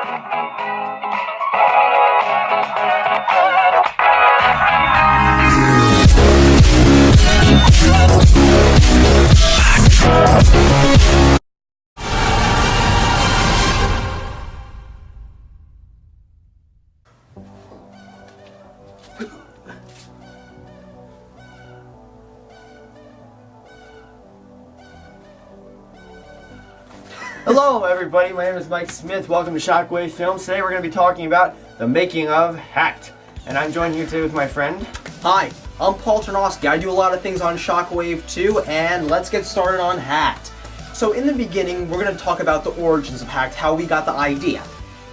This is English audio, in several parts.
Hello everybody, my name is Mike Smith. Welcome to Shockwave Films. Today we're going to be talking about the making of Hacked. And I'm joined here today with my friend. Hi, I'm Paul Tarnowski. I do a lot of things on Shockwave too, and let's get started on Hacked. So in the beginning, we're going to talk about the origins of Hacked, how we got the idea.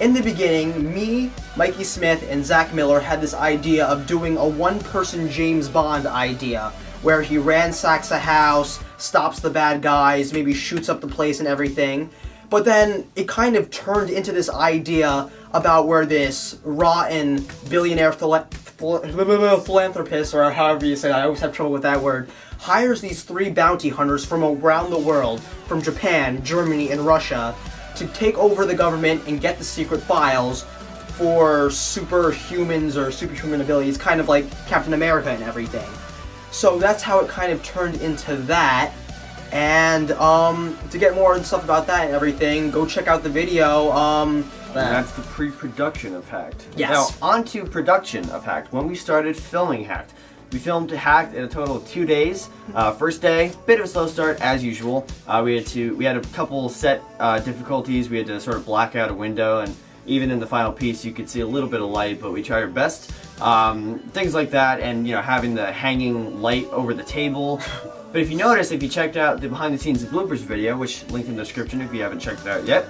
In the beginning, me, Mikey Smith, and Zach Miller had this idea of doing a one-person James Bond idea, where he ransacks a house, stops the bad guys, maybe shoots up the place and everything. But then it kind of turned into this idea about where this rotten billionaire philanthropist, or however you say that, I always have trouble with that word, hires these 3 bounty hunters from around the world, from Japan, Germany, and Russia, to take over the government and get the secret files for superhumans or superhuman abilities, kind of like Captain America and everything. So that's how it kind of turned into that. And to get more stuff about that and everything, go check out the video. That's the pre-production of Hacked. Yes. Now, on to production of Hacked. When we started filming Hacked, we filmed Hacked in a total of 2 days. First day, bit of a slow start as usual. We had a couple set difficulties. We had to sort of black out a window, and even in the final piece, you could see a little bit of light, but we tried our best. Things like that, and having the hanging light over the table. But if you notice, if you checked out the behind the scenes Bloopers video, which linked in the description if you haven't checked it out yet,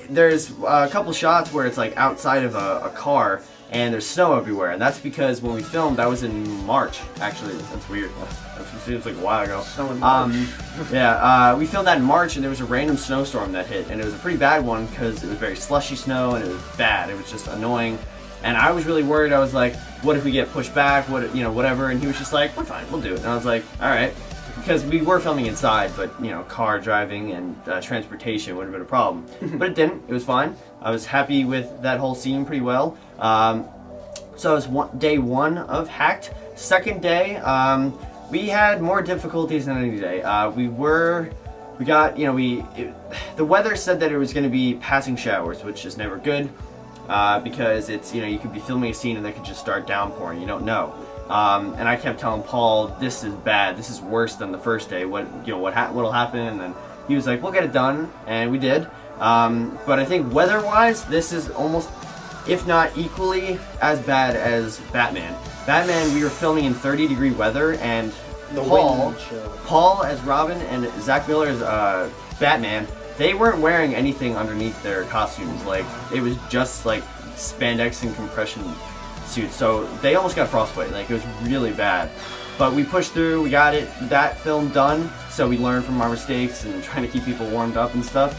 there's a couple shots where it's like outside of a car and there's snow everywhere, and that's because when we filmed, that was in March. Actually, that's weird. That seems like a while ago. Snow in March. We filmed that in March, and there was a random snowstorm that hit, and it was a pretty bad one because it was very slushy snow and it was bad. It was just annoying. And I was really worried. I was like, what if we get pushed back? Whatever. And he was just like, we're fine, we'll do it. And I was like, all right. Because we were filming inside, but, car driving and transportation would have been a problem. But it didn't. It was fine. I was happy with that whole scene pretty well. So it was day 1 of Hacked. Second day, we had more difficulties than any day. The weather said that it was going to be passing showers, which is never good. Because it's, you could be filming a scene and they could just start downpouring. You don't know. And I kept telling Paul, this is bad. This is worse than the first day. What'll happen? And then he was like, we'll get it done, and we did. But I think weather-wise, this is almost, if not equally, as bad as Batman. Batman, we were filming in 30-degree weather, and Paul as Robin and Zach Miller as Batman. They weren't wearing anything underneath their costumes. Like, it was just like spandex and compression suits. So they almost got frostbite. Like, it was really bad. But we pushed through, we got that film done. So we learned from our mistakes and trying to keep people warmed up and stuff.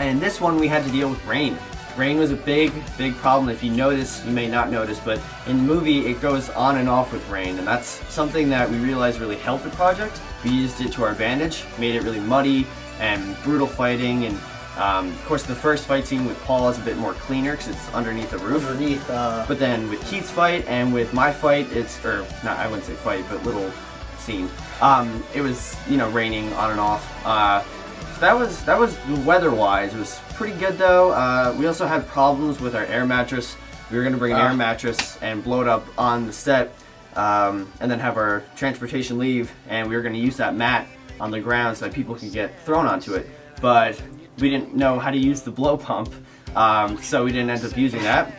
And this one we had to deal with rain. Rain was a big problem. If you notice, you may not notice, but in the movie it goes on and off with rain. And that's something that we realized really helped the project. We used it to our advantage, made it really muddy and brutal fighting, and of course the first fight scene with Paul is a bit more cleaner because it's underneath the roof. But then with Keith's fight and with my fight, I wouldn't say fight, but little scene. It was raining on and off. So that was weather-wise. It was pretty good though. We also had problems with our air mattress. We were gonna bring an air mattress and blow it up on the set, and then have our transportation leave, and we were gonna use that mat on the ground so that people could get thrown onto it, but we didn't know how to use the blow pump, so we didn't end up using that.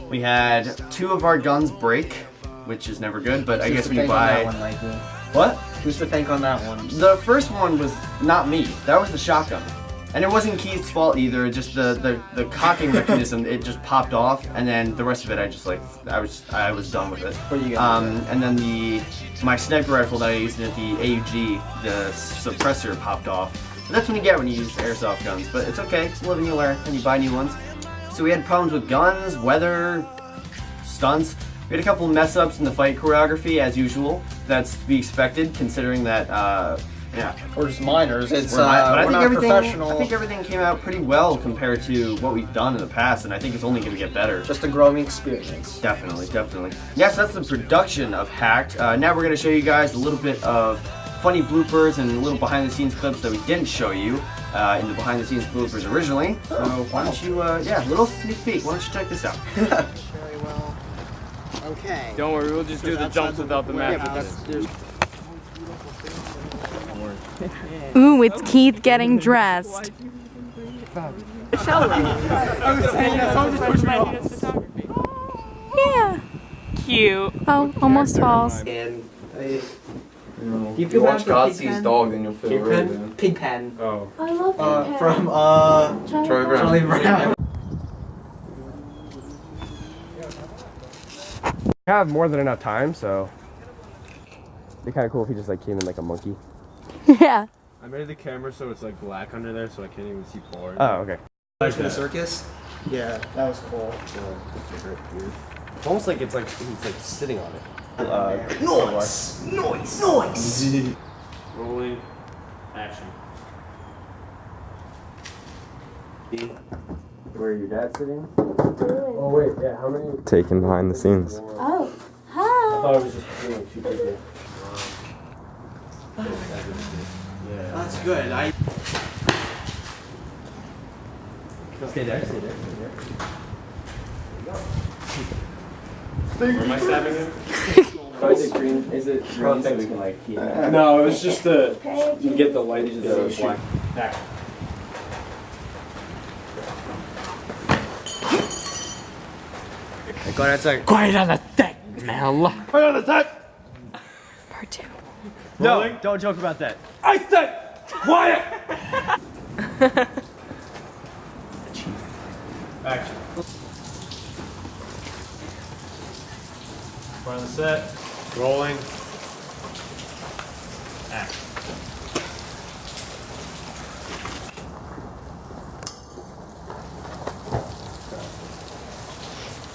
We had 2 of our guns break, which is never good, but I guess when you buy... What? Who's to thank on that one? The first one was not me. That was the shotgun. And it wasn't Keith's fault either, just the cocking mechanism, it just popped off, and then the rest of it I was done with it. What do you got? And then my sniper rifle that I used at the AUG, the suppressor popped off. So that's what you get when you use airsoft guns, but it's okay, live and you learn, and you buy new ones. So we had problems with guns, weather, stunts. We had a couple of mess ups in the fight choreography as usual. That's to be expected considering that Yeah. We're just minors. It's But I we're think not everything. professional. I think everything came out pretty well compared to what we've done in the past, and I think it's only going to get better. Just a growing experience. Definitely, definitely. Yes, that's the production of Hacked. Now we're going to show you guys a little bit of funny bloopers and little behind-the-scenes clips that we didn't show you in the behind-the-scenes bloopers originally. So why don't you, little sneak peek. Why don't you check this out? Very well. Okay. Don't worry, we'll just do the jumps without the Yeah, map. but there's Ooh, it's Keith getting dressed. Yeah. Cute. Oh, almost falls. and If you watch Godsey's dog, then you'll feel really bad. Pigpen. Oh. I love Pigpen. From Charlie Brown. Charlie Brown. We have more than enough time, so it'd be kind of cool if he just like came in like a monkey. Yeah. I made the camera so it's like black under there, so I can't even see Paul. Oh, okay. For the circus? Yeah, that was cool. It's almost like it's like he's like sitting on it. Noise! Noise! Noise! Rolling. Action. Where your dad's sitting? Oh wait, yeah. How many? Taken behind the scenes. Oh, I hi. thought it was just like two people. That's good. Stay there. Stay there. Where am I stabbing him? Is it green? Is it green so we can like heat it? No, it was just to get the light into the black. Quiet on the set, Mel. Part 2. No, don't joke about that. I said quiet. Action. We're on the set. Rolling. Action.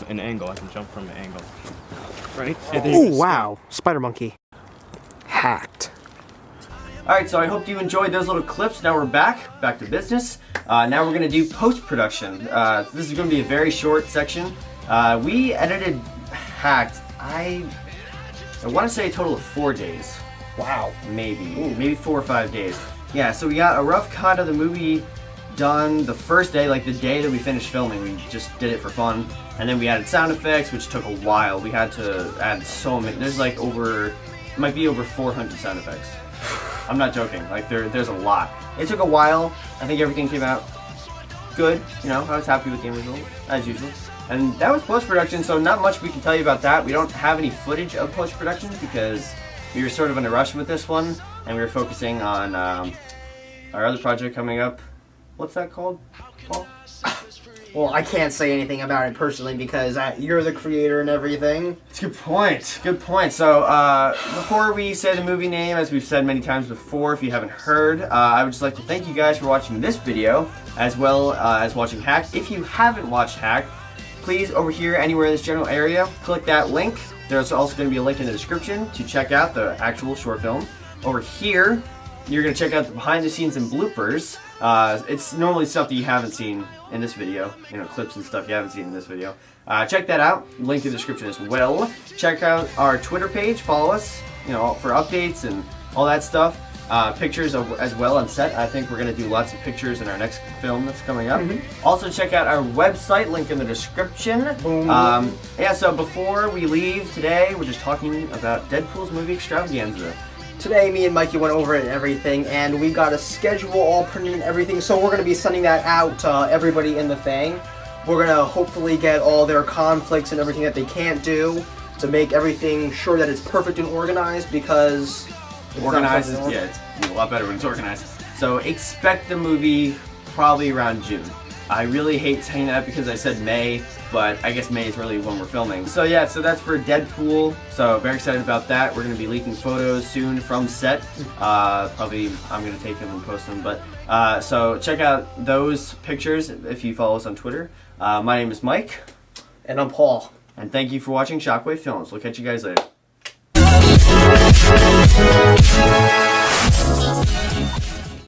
An angle. I can jump from an angle. Right? Oh, wow. Spider Monkey. Hacked. Alright, so I hope you enjoyed those little clips. Now we're back to business. Now we're going to do post-production. This is going to be a very short section. We edited Hacked, I want to say a total of 4 days. Wow. Maybe 4 or 5 days. Yeah, so we got a rough cut of the movie done the first day, like the day that we finished filming. We just did it for fun. And then we added sound effects, which took a while. We had to add so many. There's like might be over 400 sound effects. I'm not joking. Like there's a lot. It took a while. I think everything came out good. You know, I was happy with the end result as usual. And that was post-production, so not much we can tell you about that. We don't have any footage of post-production because we were sort of in a rush with this one, and we were focusing on our other project coming up. What's that called, Paul? Well, I can't say anything about it personally because you're the creator and everything. It's a good point. Good point. So, before we say the movie name, as we've said many times before, if you haven't heard, I would just like to thank you guys for watching this video, as well as watching Hacked. If you haven't watched Hacked, please, over here, anywhere in this general area, click that link. There's also going to be a link in the description to check out the actual short film. Over here, you're going to check out the behind the scenes and bloopers. It's normally stuff that you haven't seen in this video, you know, clips and stuff you haven't seen in this video. Check that out, link in the description as well. Check out our Twitter page, follow us, you know, for updates and all that stuff. Pictures as well on set. I think we're going to do lots of pictures in our next film that's coming up. Also check out our website, link in the description. Yeah, so before we leave today, we're just talking about Deadpool's movie Extravaganza. Today, me and Mikey went over it and everything, and we got a schedule all printed and everything, so we're going to be sending that out to everybody in the thing. We're going to hopefully get all their conflicts and everything that they can't do to make everything sure that it's perfect and organized, because... Organized is, yeah, it's a lot better when it's organized. So expect the movie probably around June. I really hate saying that because I said May, but I guess May is really when we're filming. So yeah, so that's for Deadpool. So very excited about that. We're going to be leaking photos soon from set. Probably I'm going to take them and post them. But so check out those pictures if you follow us on Twitter. My name is Mike. And I'm Paul. And thank you for watching Shockwave Films. We'll catch you guys later.